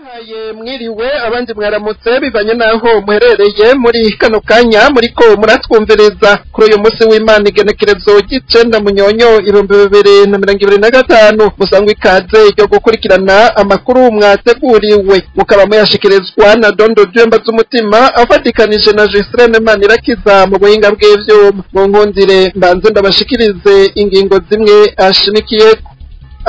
Haye mwiriwe abandi mwaramutse bivanye naho muherereye muri kano kanya muriko muratwumviriza kuri uyu munsi w'Imana igenekerezo ry'icenda Munyonyo 2025 musangwa ikaze ryo gukurikirana amakuru mwateguriwe mukaba muyashikirizwa na Dondo Dyemba z'umutima afatikanije na Jesrene Manirakiza mu buhinga bw'ivyuma mu nkundire mbanze ndabashikirize ingingo zimwe ashimikiyeko.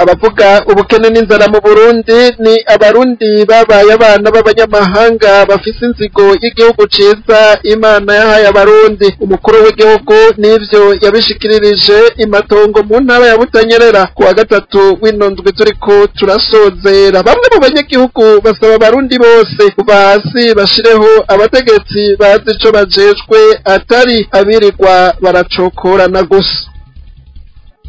Abavuga ubukene n'inzara mu Burundi ni abarundi babaye abana b'abanyamahanga bafise inzigo y'igihugu ciza Imana yahaye abarundi. Umukuru w'igihugu nivyo yabishikiririje imatongo mu ntara ya Butanyerera kuwa gatatu w'indwi turiko turasozera. Bamwe mu banyagihugu basaba abarundi bose kuva hasi bashireho abategetsi bazi ico bajejwe atari abirirwa baracokorana gusa.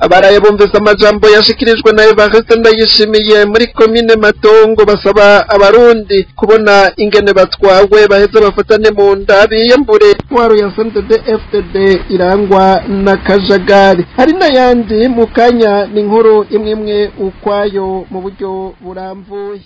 Abaraye bumvise amajambo yashikirijwe na Evariste Ndayishimiye muri komine Matongo basaba abarundi kubona ingene batwawe baheze bafatane mu nda biyambure intwaro ya CNDD-FDD irangwa na kajagari. Hari n'ayandi mu kanya n'inkuru imwe ukwayo mu buryo buramvuye.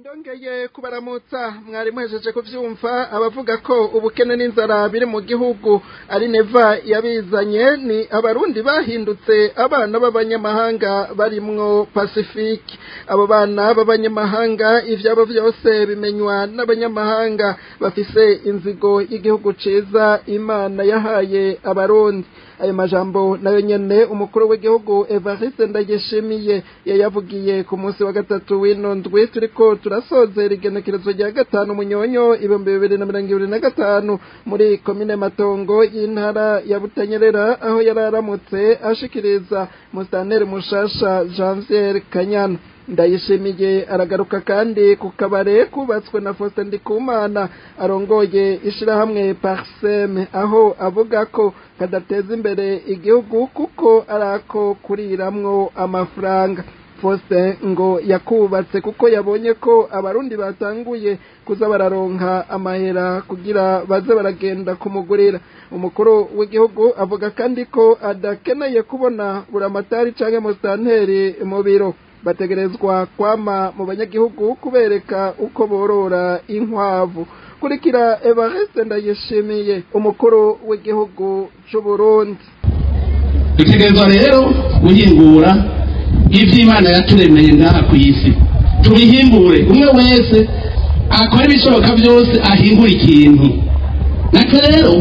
Ndongeye kubaramutsa mwari muhejeje kuvyumva abavuga ko ubukene n'inzara biri mu gihugu ari neva yabizanye ni abarundi bahindutse abana b'abanyamahanga barimwo Pacifique. Abo bana b'abanyamahanga ivyabo vyose bimenywa n'abanyamahanga bafise inzigo y'igihugu ciza Imana yahaye abarundi. Ayo majambo nayo nyene umukuru w'igihugu Evariste Ndayishimiye yayavugiye ku munsi wa gatatu w'indwi turiko turasozera igenekerezo rya gatanu Munyonyo 2025 muri komine Matongo y'intara ya Butanyerera aho yararamutse ashikiriza Musanteri mushasha Janvier Kanyana. Ndayishimiye aragaruka kandi ku kabare kubatswe na Faustin Ndikumana arongoye ishirahamwe Parsem aho avuga ko kadateza imbere igihugu kuko arako kuriramwo amafaranga. Faustin ngo yakubatse kuko yabonye ko abarundi batanguye kuza bararonka amahera kugira baze baragenda kumugurira. Umukuru w'igihugu avuga kandi ko adakeneye kubona buramatari canke musanteri mu biro, bategerezwa kwama mu banyagihugu kubereka uko borora inkwavu. Kurikira Evariste Ndayishimiye umukuru w'igihugu c'u Burundi. Dutegerezwa rero guhingura ivy'Imana yaturemeye ngaha ku isi, tubihimbure umwe wese akora ibishoboka byose ahingura ikintu. Natwe rero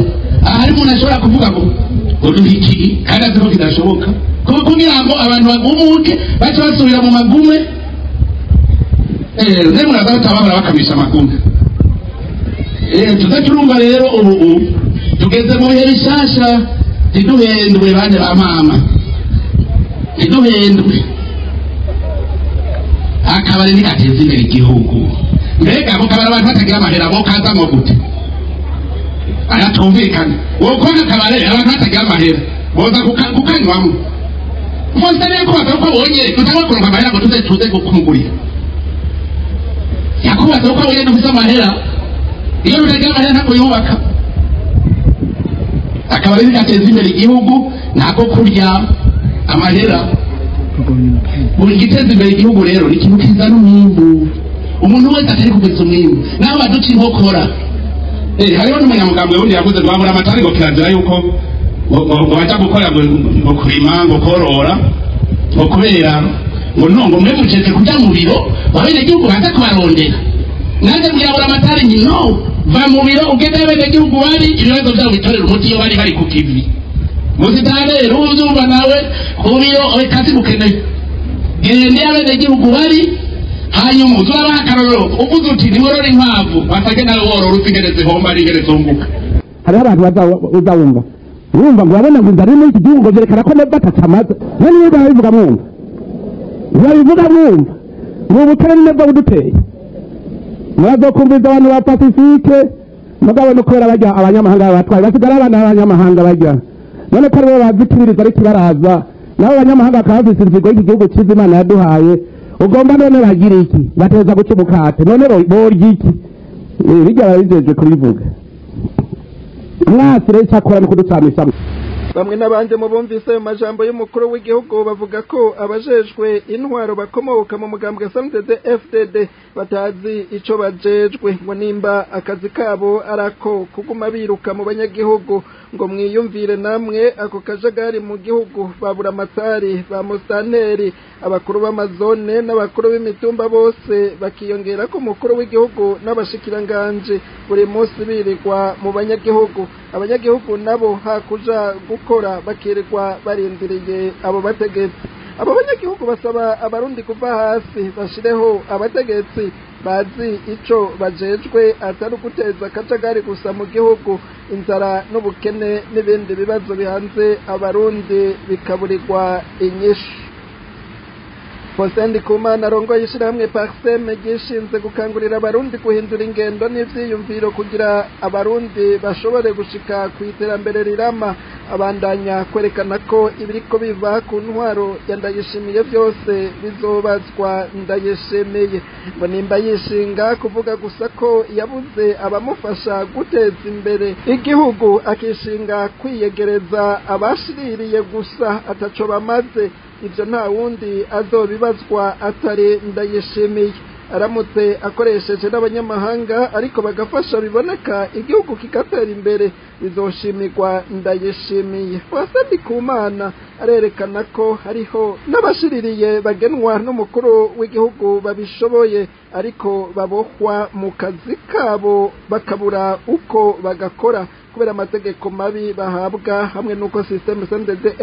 ahari umuntu ashobora kuvuga ngo uduhiki kandi azi ko kidashoboka kugira ngo abantu bagumuke bace basubira mu magume rero muraza batababara bakamisha amagume. Tuzaturumva rero ubu tugeze mu bihe bishasha, ntiduhendwe bane ba mama, ntiduhendwe. Akabari ntigateza imbere igihugu. Mbega abo kabari abantu batagira amahera bo kazamwo gute? Aratumvikana wowe akabari abantu batagira amahera boza kukanywamwo. Mose reko bataruko bonye tutangwa kuronka amahera ngo tuze kumugurira. Yakubaza uko bonye dufise amahera iyo rutagira amahera ntabwo yubaka. Akabari ntigateza imbere igihugu ntabwo kurya amahera. Buri giteza imbere igihugu rero ni ikintu kizana umwimbu. Umuntu wese atari kugeza umwimbu naho baduca inkokora. Hariho n'umunyamugambwe wundi yavuze ngo bamura amatari ngo kirazira yuko ngo bajya gukora ngo kurima ngo korora ngo kubera ngo nongo mwe muceze kujya mu biro babene igihugu baza kubarondera. Nanjye mbwira amatari nyino va mu biro ugende bene igihugu bari ibibazo byabo bitorera umuti iyo bari ku kivi. Muzitane ruzuba nawe kubiyo kazi mukeneye gende abene igihugu bari hanyuma uzurabaha akarorero uvuze uti niworora inkwavu basage nawe worora usigereze homba rigereze umbuka. Hariho abantu uzawumva urumva ngo urabona ngo inzara iri muri iki gihugu vyerekana ko batatamaze none niba babivuga mwumva babivuga mwumva ni ubukene nibwo buduteye. Murazokumviza abantu ba Pacifique mugabo no kubera bajya abanyamahanga batwaye basigara abana b'abanyamahanga bajya none ko aribo bazikiririza ariko baraza nabo abanyamahanga bakaba bafise inzigo y'iki gihugu ciza Imana yaduhaye. Ugomba none bagira iki bateza guca umukate none borya iki bijya babijeje kubivuga mwasire cyakora no kuducamisha bamwe n'abandi mu bumvise mu majambo y'umukuru w'igihugu bavuga ko abajejwe intwaro bakomoka mu mugambwe FDD batazi ico bajejwe ngo nimba akazi kabo arako kuguma biruka mu banyagihugu ngo mwiyumvire namwe ako kajagari mu gihugu babura amatari ba mustanteri abakuru b'amazone n'abakuru b'imitumba bose bakiyongera ko umukuru w'igihugu n'abashikiranganje buri munsi birirwa mu banyagihugu abanyagihugu nabo hakuja gukora bakirirwa barindiriye abo bategetsi abo banyagihugu basaba abarundi kuva hasi bashireho abategetsi bazi ico bajejwe atari guteza akajagari gusa mu gihugu inzara n'ubukene n'ibindi bibazo bihanze abarundi bikaburirwa inyishu Fosendi Kumana arongoye ishirahamwe Parseme gishinze gukangurira abarundi guhindura ingendo n'ivyiyumviro kugira abarundi bashobore gushika ku iterambere rirama abandanya kwerekana ko ibiriko biva ku ntwaro ya Ndayishimiye byose bizobazwa Ndayishimiye ngo nimba yishinga kuvuga gusa ko yabuze abamufasha guteza imbere igihugu akishinga kwiyegereza abashiririye gusa ataco bamaze ivyo nta wundi azobibazwa atari Ndayishimiye aramutse akoresheje n'abanyamahanga ariko bagafasha biboneka igihugu kigatera imbere bizoshimirwa Ndayishimiye Fosendi Kumana arerekana ko hariho n'abashiririye bagenwa n'umukuru w'igihugu babishoboye ariko babohwa mu kazi kabo bakabura uko bagakora kubera amategeko mabi bahabwa hamwe nuko system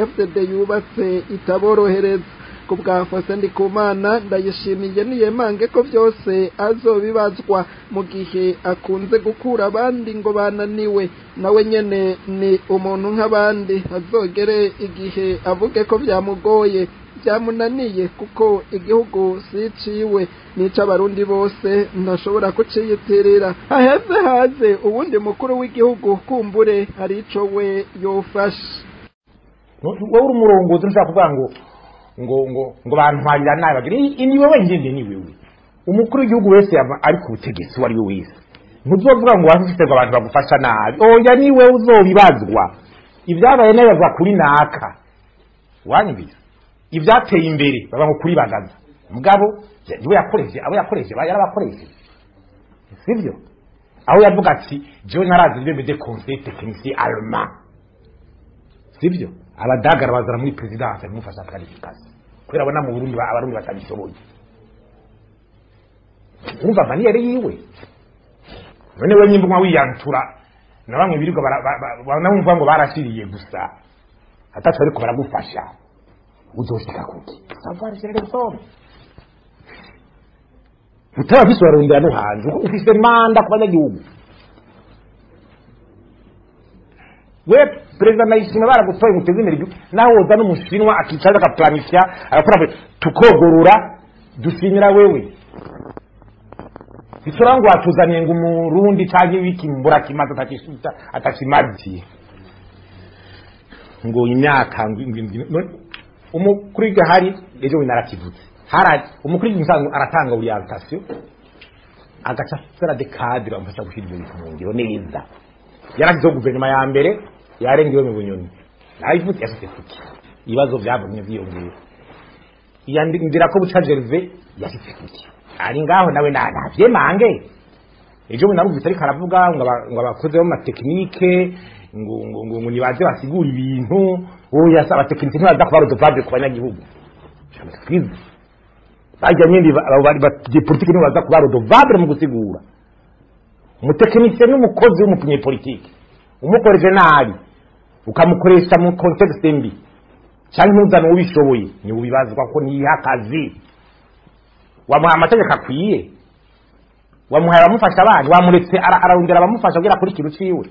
FDD yubatse itaborohereza kubwa Fosendi Kumana Ndayishimiye niyemange ko byose azobibazwa mu gihe akunze gukura abandi ngo bananiwe nawe nyene ni umuntu nk'abandi azogere igihe avuge ko byamugoye byamunaniye kuko igihugu siciwe nica abarundi bose ntashobora kuciyitirira haheze haze ubundi mukuru w'igihugu kumbure hari ico we yofasha wowe uri umurongozi nshaka kuvuga ngo bantwarira nabi bagira ni wewe ngende ni wewe umukuru w'igihugu wese ari ku butegetsi wari we wese ntuzovuga ngo wafite abantu bagufasha nabi oya ni wewe uzobibazwa ibyabaye nabazwa kuri naka wanyibise ivyateye imbere baba ngo kuri bagaza mugabo niwe yakoreje abo yakoreje yarabakoreje sivyo aho yavuga ati je narazi ibyo de conseil technicien allemand sivyo abadagara bazara muri presidence mufasha qualification kwera bona mu Burundi abarundi batabishoboye umva maniere yiwe none we nyimbo wiyantura na bamwe birirwa banamumva ngo barashiriye gusa atacu ariko baragufasha uzoshika kuki savoir c'est le somme utaba biswarondera no hanze ufise manda ku banyagihugu we president Ndayishimiye baragutoye guteza imbere naho woza n'umushinwa akicara akaplanifya akora tukogorura dusinyira wewe Isorango atuzaniye ngo umurundi cyangwa ibiki mbura kimaze atakishita atakimazi ngo imyaka umukuru gahari ejo winarakivuze haraje umukuru w'insango aratanga orientation agaca fera de cadre amfasha gushira ibintu mu ngiro neza yaragize guverinoma ya mbere yarengewe mu bunyoni nayivuze yasese kuki ibibazo byabonye byiyongera yandindira ko buca Gervais yasese kuki ari ngaho nawe navye mange ejo winarumvise ariko aravuga ngo abakoze mu technique ngo nibaze basigura ibintu oya saba technique ntibaza kuba rodovable ku banyagihugu cyane bajya nyindi bari politiki nibaza kuba rodovable mu gusigura umutekinike n'umukozi w'umupunye politiki umukoreje nabi ukamukoresha mu context mbi cyangwa ntuzana ubishoboye ni ubibazwa ko ni hakazi wamuha amategeko akwiye wamuha abamufasha abandi wamuretse ararondera abamufasha kugira kuri kintu ciwe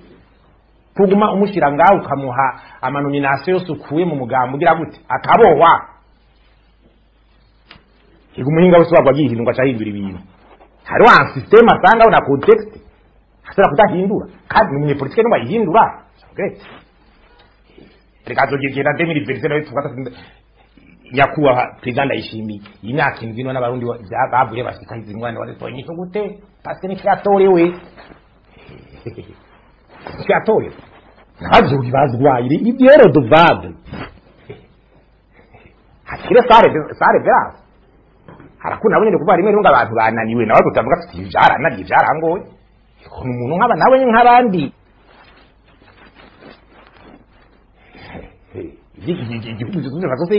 kuguma umushira ngaho ukamuha amanomination yose ukuye mu mugambo ugira gute akabowa igumuhinga wose wagwa gihindurwa cyahindura ibintu hari wa system asanga na context hasera kudahindura kandi ni politike no bayihindura great rekazogegera 2020 tukata yakuwa president Ndayishimiye imyaka indino n'abarundi bavuye bashika izingwane waretonye gute parce ni cyatorewe cyatorewe nabyo bibazwa iri ibyero duvade hakire sare grave harakuna abonye kuba rimwe runga abantu bananiwe nawe gutavuga ati byarananiye byarangoye ko umuntu nk'aba nawe nk'abandi igihugu cyose bazose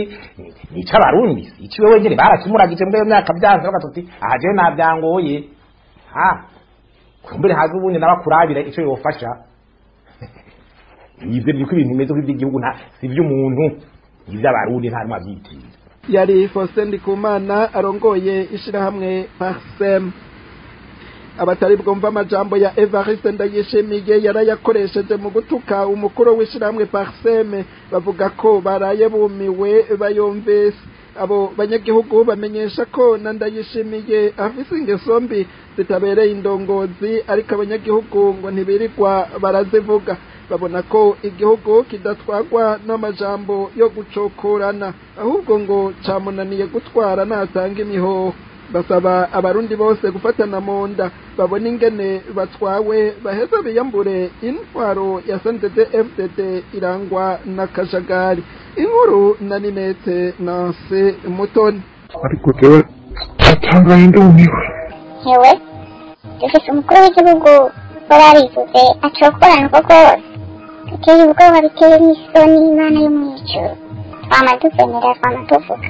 ni cy'abarundi iciwe wengene barakimuragije mbere myaka byanze bagatuti ahaje nabyangoye kumbere hazi ubunye nabakurabira ico yofasha yivye biko ibintu bimeze nk'iby'igihugu nta sivyo umuntu ivy'abarundi nta mwabyitira yari Faustin Ndikumana arongoye ishirahamwe Parsem. Abatari bwumva amajambo ya Evariste Ndayishimiye yarayakoresheje mu gutuka umukuru w'ishirahamwe Parsem bavuga ko baraye bumiwe bayumvise. Abo banyagihugu bamenyesha ko Ndayishimiye afise ingeso mbi zitabereye indongozi ariko abanyagihugu ngo ntibirirwa barazivuga. Babona ko igihugu kidatwagwa n'amajambo yo gucokorana ahubwo ngo camunaniye gutwara natanga imihoho. Basaba abarundi bose gufatana mu nda babona ingene batwawe baheza biyambure intwaro ya CNDD-FDD irangwa n'akajagari. Inkuru na Ninete Nanse Mutoni. Ariko jewe atangaye ndumiwe. Hewe dufise umukuru w'igihugu bararivuze acokorana koko biteye ubwoba biteye n'isoni Imana yo mw'ijuru. Twamadusemera twamatuvuga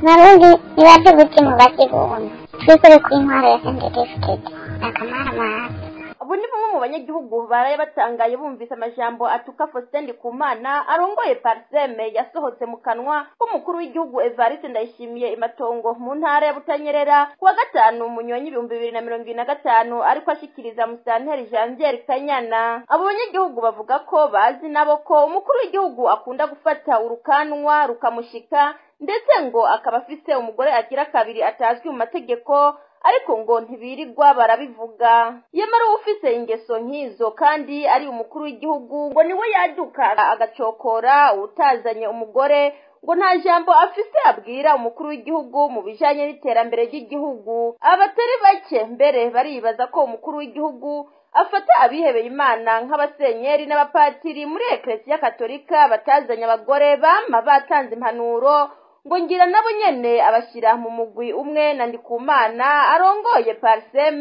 Barundi nibaze gutimo bakibona twikore ku intwaro ya CNDD-FDD akamara mazi. Abo ni bamwe mu banyagihugu baraye batangaye bumvise amajambo atuka Faustin Ndikumana arongoye Parsem yasohotse mu kanwa k'umukuru w'igihugu Evariste Ndayishimiye imatongo mu ntara ya Butanyerera kuwa gatanu mu nyonyi 2025 ariko ashikiriza musanteri Janvier Kanyana. Abo banyagihugu bavuga ko bazi nabo ko umukuru w'igihugu akunda gufata urukanwa rukamushika ndetse ngo akaba afise umugore agira kabiri atazwi mu mategeko ariko ngo ntibirirwa barabivuga. Yemara ufise ingeso nkizo kandi ari umukuru w'igihugu ngo niwe yaduka agacokora utazanye umugore ngo nta jambo afise abwira umukuru w'igihugu mu bijanye n'iterambere ry'igihugu. Abatari bake mbere baribaza ko umukuru w'igihugu afata abihebeye Imana nk'abasenyeri n'abapatiri muri Eklesiya Katolika batazanye abagore bama batanze impanuro ngo ngira nabo nyene abashira mu mugwi umwe na Ndikumana arongoye Parsem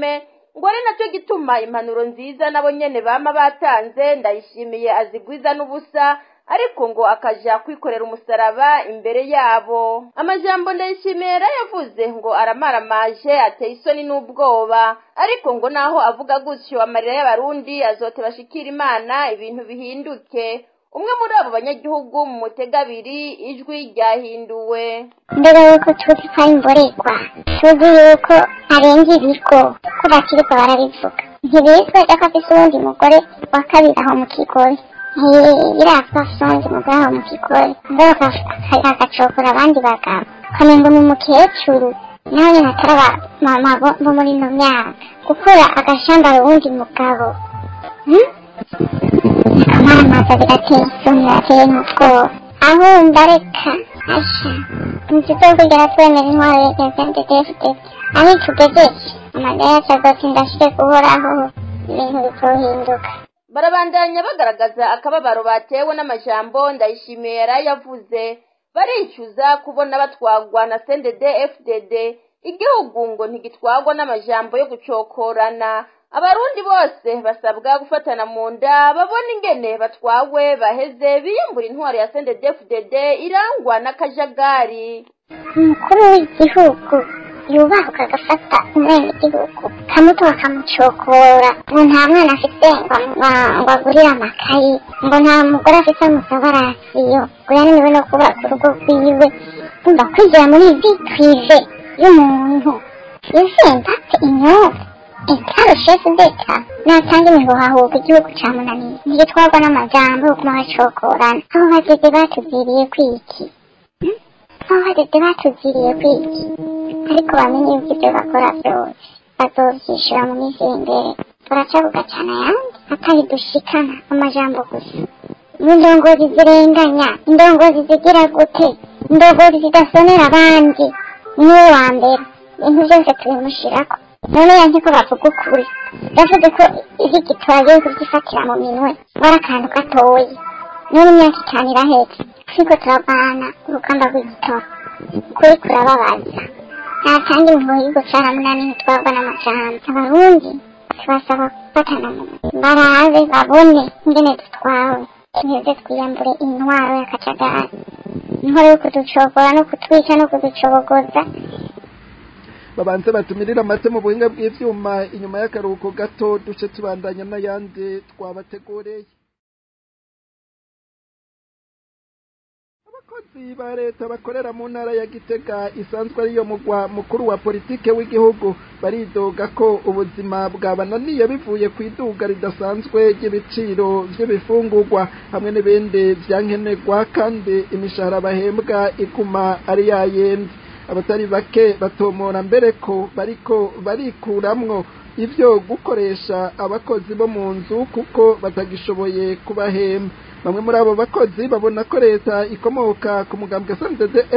ngo ari nacyo gituma impanuro nziza nabo nyene bama batanze Ndayishimiye azigwiza n'ubusa ariko ngo akaja kwikorera umusaraba imbere yabo. Amajambo Ndayishimiye yavuze ngo aramaramaje ateye isoni n'ubwoba ariko ngo naho avuga gutyo amarira y'abarundi azote bashikira Imana ibintu bihinduke. Umwe muri abo banyagihugu mu mutegabiri ijwi ryahinduwe. Mbere yuko tuzi ko ari imborerwa tuzi yuko arenga ibiko ko bakiriko barabivuga ntibizwe ko afise uwundi mugore wa kabiri aho mu kigoyi birapfa sonje mugabo aho mu kigoyi mbere agacokora abandi bagabo kamengo ni umukecuru nawe nyine ataraba mama bo muri ino myaka gukora agashambara uwundi mugabo amaramaza birateye isoni birateye n'ubwoba aho ndareka asha ntituzokugera twemera intwaro ya CNDD-FDD aho tugejeje amagara yacu azotinda ashire guhoraho ibintu bizohinduka. Barabandanya bagaragaza akababaro batewe n'amajambo Ndayishimiye yarayavuze baricuza kubona batwagwa na CNDD-FDD. Igihugu ngo ntigitwagwa n'amajambo yo gucokorana. Abarundi bose basabwa gufatana mu nda babona ingene batwawe baheze biyambura intwaro ya CNDD-FDD irangwa n'akajagari. Umukuru w'igihugu yubahuka agafata umwene igihugu kamuto bakamucokora ngo nta mwana afite ngo agurire amakayi ngo nta mugore afite amusaba rasiyo ngo yananiwe no kubaka urugo rwiwe umva kwigira muri izi twize y'umuntu yizenda inyota ikarusheje ndeka natanga imihoho ahubwo igihugu camunaniye ntigitwarwa n'amajambo yo kuma bacokorana aho bageze batuziriye kwiki ariko bamenye yuko ibyo bakora byose bazovyishura mu minsi imbere turaca bugacana yandi atari dushikana amajambo gusa indongozi zirenganya indongozi zigira gute indongozi zidasonera abandi niwe wa mbere ibintu byose tubimushirako none yanjye ko bavuga ukuri yavuze ko iki gitoro agiye kugifatira mu minwe wari akantu gatoya none imyaka 5 irahetse siko turabana urugamba rw'igitoro kuri kurababaza nta kandi mvuye gucara munani ntitwagwa n'amajambo abarundi tubasaba gufatana mu barabe babone ingene dutwawe tuheze twiyambure intwaro y'akajagari intwaro yo kuducogora no kutwica no kuducobogoza babanze batumirira amate mu buhinga bw'ivyuma inyuma y'akaruhuko gato duce tubandanya n'ayandi twabategureye. Abakozi ba leta bakorera mu ntara ya Gitega isanzwe ariyo mugwa mukuru wa politike w'igihugu baridoga ko ubuzima bwabananiye bivuye ku iduga ridasanzwe ry'ibiciro by'ibifungurwa hamwe n'ibindi vyankenerwa kandi imishahara bahembwa iguma ari yayindi. Abatari bake batomora mbere ko bariko barikuramwo ivyo gukoresha abakozi bo mu nzu kuko batagishoboye kubahemba. Bamwe muri abo bakozi babona ko leta ikomoka ku mugambwe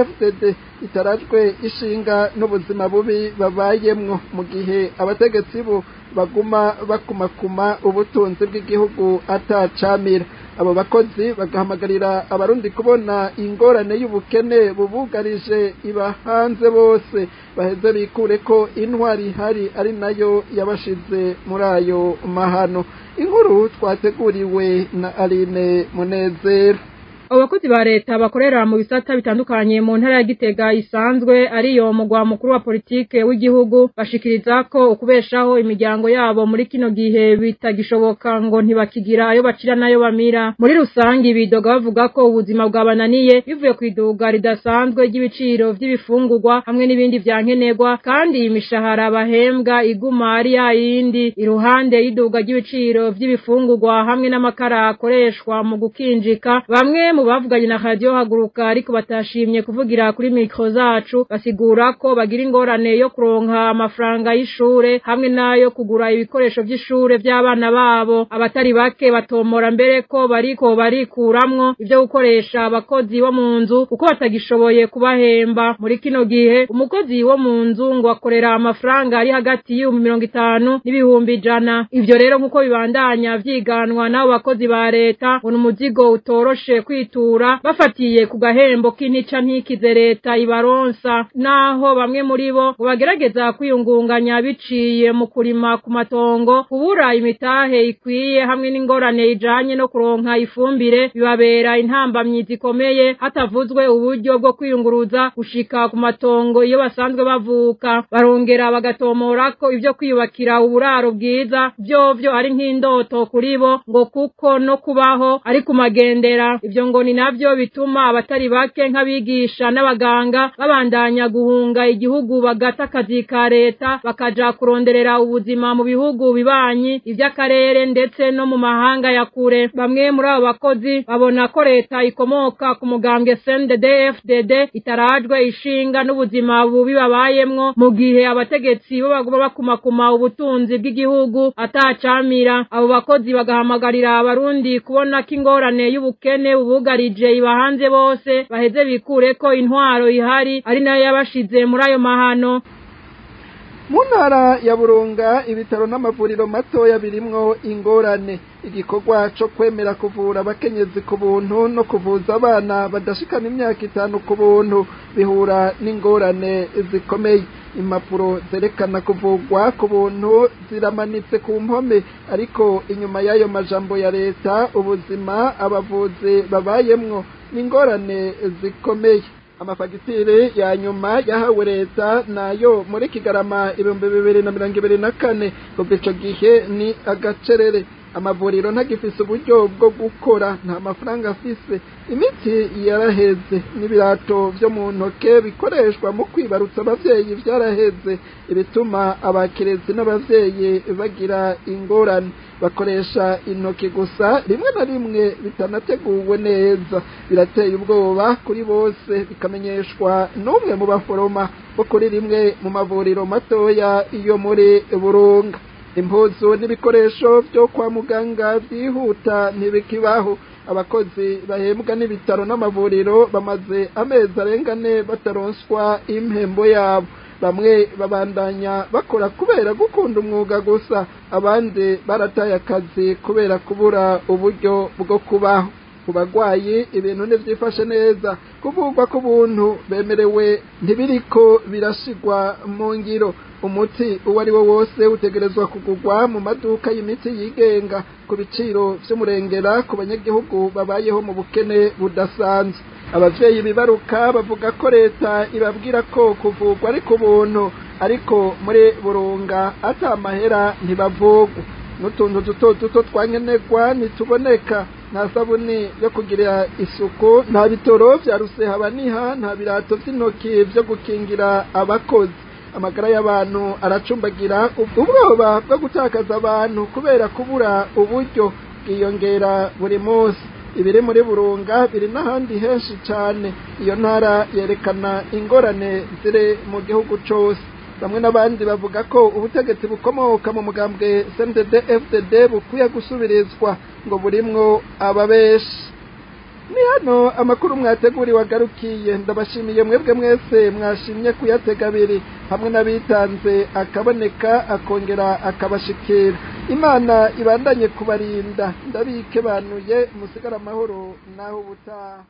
FDD itarajwe ishinga n'ubuzima bubi babayemwo mu gihe abategetsi bo baguma bakumakuma ubutunzi bw'igihugu atacamira. Abo bakozi bagahamagarira abarundi kubona ingorane y'ubukene bubugarije ibahanze bose baheze bikure ko intwari hari ari nayo yabashize muri ayo mahano. Inkuru twateguriwe na Aline Munezero. Abakozi ba leta bakorera mu bisata bitandukanye mu ntara ya Gitega isanzwe ariyo mugwa mukuru wa politike w'igihugu bashikiriza ko ukubeshaho imiryango yabo muri kino gihe bitagishoboka ngo ntibakigira ayo bacira nayo bamira. Muri rusangi bidoga bavuga ko ubuzima bwabananiye bivuye kwiduga ridasanzwe ry'ibiciro vy'ibifungurwa hamwe n'ibindi vyankenerwa kandi imishahara bahembwa iguma ari yayindi iruhande y'iduga ry'ibiciro vy'ibifungurwa hamwe n'amakara akoreshwa mu gukinjika. Bamwe bavuganye na radio haguruka ariko batashimye kuvugira kuri mikro zacu basigura ko bagira ingorane yo kuronka amafaranga y'ishure hamwe nayo kugura ibikoresho by'ishure by'abana babo. Abatari bake batomora mbere ko bariko barikuramwo ivyo gukoresha abakozi bo mu nzu kuko batagishoboye kubahemba. Muri kino gihe umukozi wo mu nzu ngo akorera amafaranga ari hagati y'50 n'ibihumbi 100. Ivyo rero nkuko bibandanya vyiganwa nabo bakozi ba leta ngo umuzigo utoroshe bafatiye ku gahembo k'intica ntikize leta ibaronsa, naho bamwe muri bo bagerageza kwiyungunganya biciye mu kurima ku matongo kubura imitahe ikwiye hamwe n'ingorane ijanye no kuronka ifumbire bibabera intambamyi zikomeye hatavuzwe uburyo bwo kwiyunguruza gushika ku matongo iyo basanzwe bavuka. Barongera bagatomora ko ivyo kwiyubakira uburaro bwiza byo ari nk'indoto kuri bo ngo kuko no kubaho ari kumagendera. Ivyo ngo ni navyo bituma abatari bake nk'abigisha n'abaganga babandanya guhunga igihugu bagata akazi ka leta bakaja kuronderera ubuzima mu bihugu bibanyi ivy'akarere ndetse no mu mahanga ya kure. Bamwe muri abo bakozi babona ko leta ikomoka ku mugambwe FDD itarajwe ishinga n'ubuzima bubi babayemwo mu gihe abategetsi bo baguma bakumakuma ubutunzi bw'igihugu atacamira. Abo bakozi bagahamagarira abarundi kubona ko ingorane y'ubukene ubugarije ibahanze bose baheze bikure ko intwaro ihari ari nayo yabashize muri ayo mahano. Mu ntara ya Burunga ibitaro n'amavuriro matoya birimwo ingorane. Igikorwa cyo kwemera kuvura abakenyezi ku buntu no kuvuza abana badashikana imyaka 5 ku buntu bihura n'ingorane zikomeye. Impapuro zerekana kuvugwa ku buntu ziramanitse ku mpome ariko inyuma y'ayo majambo ya leta ubuzima abavuzi babayemwo n'ingorane zikomeye. Amafagitire ya nyuma yahawe leta nayo muri Kigarama 2024 kuva ico gihe ni agacerere. Amavuriro ntagifise uburyo bwo gukora, nta mafaranga afise, imiti yaraheze n'ibirato byo mu ntoke bikoreshwa mu kwibarutsa abavyeyi vyaraheze, ibituma abakirezi n'abavyeyi bagira ingorane. Bakoresha intoki gusa rimwe na rimwe bitanateguwe neza, birateye ubwoba kuri bose bikamenyeshwa n'umwe mu baforoma bo kuri rimwe mu mavuriro matoya iyo muri Burunga. Impuzu n'ibikoresho byo kwa muganga byihuta ntibikibaho. Abakozi bahembwa n'ibitaro n'amavuriro bamaze amezi arengane bataronswa impembo yabo. bamwe babandanya bakora kubera gukunda umwuga gusa abandi barataye akazi kubera kubura uburyo bwo kubaho ku bagwayi ibintu ntivyifashe neza kuvugwa ku buntu bemerewe ntibiriko birashigwa mu ngiro umuti uwo ari wo wose utegerezwa kugurwa mu maduka y'imiti yigenga ku biciro vy'umurengera ku banyagihugu babayeho mu bukene budasanzwe abavyeyi bibaruka bavuga ko leta ibabwira ko kuvugwa ari ku buntu ariko muri Burunga ata mahera ntibavugwa n'utuntu duto twankenerwa ntituboneka nta sabuni yo kugira isuku nta bitoro vya rusehabaniha nta birato vy'intoki vyo gukingira abakozi amagara y'abantu aracumbagira ubwoba bwo gutakaza abantu kubera kubura uburyo bwiyongera buri munsi ibiri muri Burunga biri n'ahandi henshi cane iyo ntara yerekana ingorane ziri mu gihugu cose bamwe n'abandi bavuga ko ubutegetsi bukomoka mu mugambwe CNDD-FDD bukwiye gusubirizwa ngo burimwo ababeshi ni hano amakuru mwateguriwe agarukiye ndabashimiye mwebwe mwese mwashimye kuyatega abiri hamwe n'abitanze akaboneka akongera akabashikira imana ibandanye kubarinda ndabike banuye musigara amahoro naho ubutaha